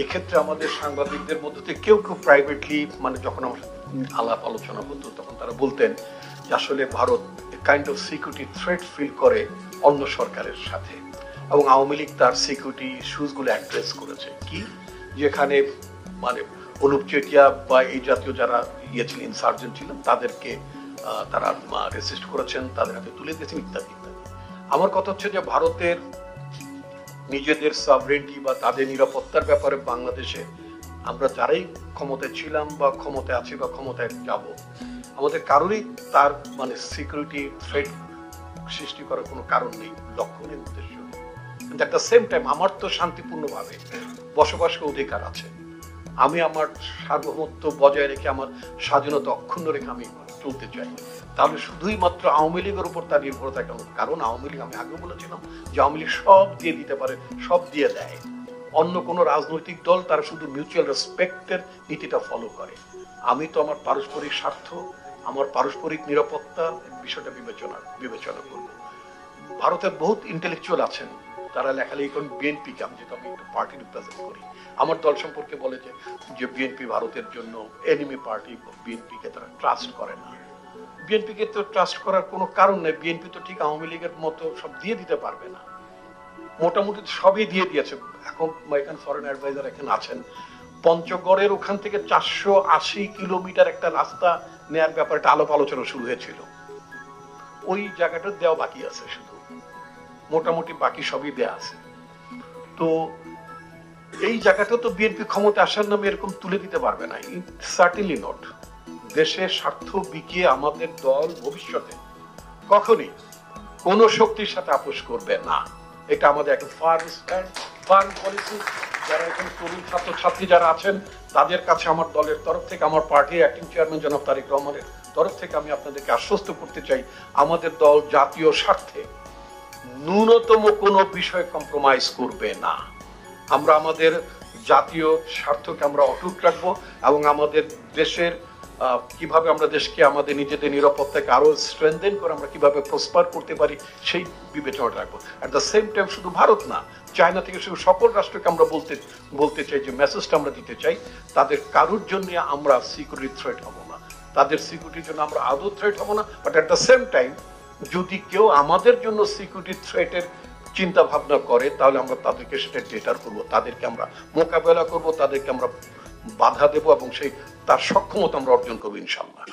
এক্ষেত্রে আমাদের সাংবাদিকদের মধ্যে থেকে কেউ কেউ প্রাইভেটলি মানে যখন আমার আলাপ আলোচনা হতো তখন তারা বলতেন যে আসলে Bharat kind of security threat feel করে অন্য সরকারের সাথে, এবং আওয়ামী লীগ তার সিকিউরিটি ইস্যুসগুলো অ্যাড্রেস করেছে কি, যেখানে মানে অনুপ চেটিয়া বা এই জাতীয় যারা ছিলেন ইনসার্জেন্ট ছিলেন তাদেরকে তারা রেসিস্ট করেছেন, তাদের হাতে তুলে দিয়েছেন ইত্যাদি ইত্যাদি। আমার কথা হচ্ছে যে ভারতের নিজেদের সভরেন্টি বা তাদের নিরাপত্তার ব্যাপারে বাংলাদেশে আমরা যারাই ক্ষমতায় ছিলাম বা ক্ষমতায় আছি বা ক্ষমতায় যাব, আমাদের কারোরই তার মানে সিকিউরিটি থ্রেট সৃষ্টি করার কোনো কারণ নেই, লক্ষ্য নেই, উদ্দেশ্য নেই। কিন্তু একটা সেম টাইম আমার তো শান্তিপূর্ণভাবে বসবাসের অধিকার আছে। আমি আমার সার্বভৌমত্ব বজায় রেখে আমার স্বাধীনতা অক্ষুণ্ণ রেখে আমি চলতে চাই। তাহলে শুধুই মাত্র আওয়ামী লীগের উপর তার নির্ভরতা কেন? কারণ আওয়ামী লীগ, আমি আগে বলেছিলাম যে আওয়ামী লীগ সব দিয়ে দিতে পারে, সব দিয়ে দেয়। অন্য কোনো রাজনৈতিক দল তারা শুধু মিউচুয়াল রেসপেক্টের নীতিটা ফলো করে। আমি তো আমার পারস্পরিক স্বার্থ, আমার পারস্পরিক নিরাপত্তার বিষয়টা বিবেচনা করব। ভারতের বহুত ইন্টেলেকচুয়াল আছেন, তারা লেখালেখি করেন বিএনপিকে, আমি যেহেতু আমি একটা পার্টি রিপ্রেজেন্ট করি, আমার দল সম্পর্কে বলে যে বিএনপি ভারতের জন্য এনিমি পার্টি, বিএনপিকে তারা ট্রাস্ট করে না। বিএনপিকে তো ট্রাস্ট করার কোনো কারণ নেই, বিএনপি তো ঠিক আওয়ামী লীগের মতো সব দিয়ে দিতে পারবে না, মোটামুটি সবই দিয়ে দিয়েছে। এখন এখানে ফরেন অ্যাডভাইজার এখানে আছেন, পঞ্চগড়ের ওখান থেকে 480 কিলোমিটার একটা রাস্তা নেয়ার ব্যাপারে আলাপ আলোচনা শুরু হয়েছিল, ওই জায়গাটা দেওয়া বাকি আছে, শুধু মোটামুটি বাকি সবই দেয়া আছে। তো এই জায়গাটা তো বিএনপি ক্ষমতা আসার নামে এরকম তুলে দিতে পারবে না, সার্টেনলি নট। দেশের স্বার্থ বিকিয়ে আমাদের দল ভবিষ্যতে কখনই কোন শক্তির সাথে আপোষ করবে না, এটা আমাদের একটা ফার্ম পলিসি। যারা এখানে তরুণ ছাত্র ছাত্রী যারা আছেন তাদের কাছে আমার দলের তরফ থেকে, আমার পার্টির অ্যাক্টিং চেয়ারম্যান জনাব তারেক রহমানের তরফ থেকে আমি আপনাদেরকে আশ্বস্ত করতে চাই, আমাদের দল জাতীয় স্বার্থে ন্যূনতম কোনো বিষয়ে কম্প্রোমাইজ করবে না। আমরা আমাদের জাতীয় স্বার্থকে আমরা অটুট রাখবো এবং আমাদের দেশের কিভাবে আমরা দেশকে আমাদের নিজেদের নিরাপত্তাকে আরো স্ট্রেনথেন করে আমরা কিভাবে প্রসপার করতে পারি সেই বিবেচনাটা রাখবো। অ্যাট দ্য সেম টাইম শুধু ভারত না, চায়না থেকে শুধু সকল রাষ্ট্রকে আমরা বলতে চাই যে মেসেজটা আমরা দিতে চাই, তাদের কারোর জন্য আমরা সিকিউরিটি থ্রেট হব না, তাদের সিকিউরিটির জন্য আমরা আদৌ থ্রেট হব না। But at the same time যদি কেউ আমাদের জন্য সিকিউরিটি থ্রেটের চিন্তা ভাবনা করে তাহলে আমরা তাদেরকে সেটা ডেটার করবো, তাদেরকে আমরা মোকাবেলা করব, তাদেরকে আমরা বাধা দেব এবং সেই তার সক্ষমতা আমরা অর্জন করবো ইনশাল্লাহ।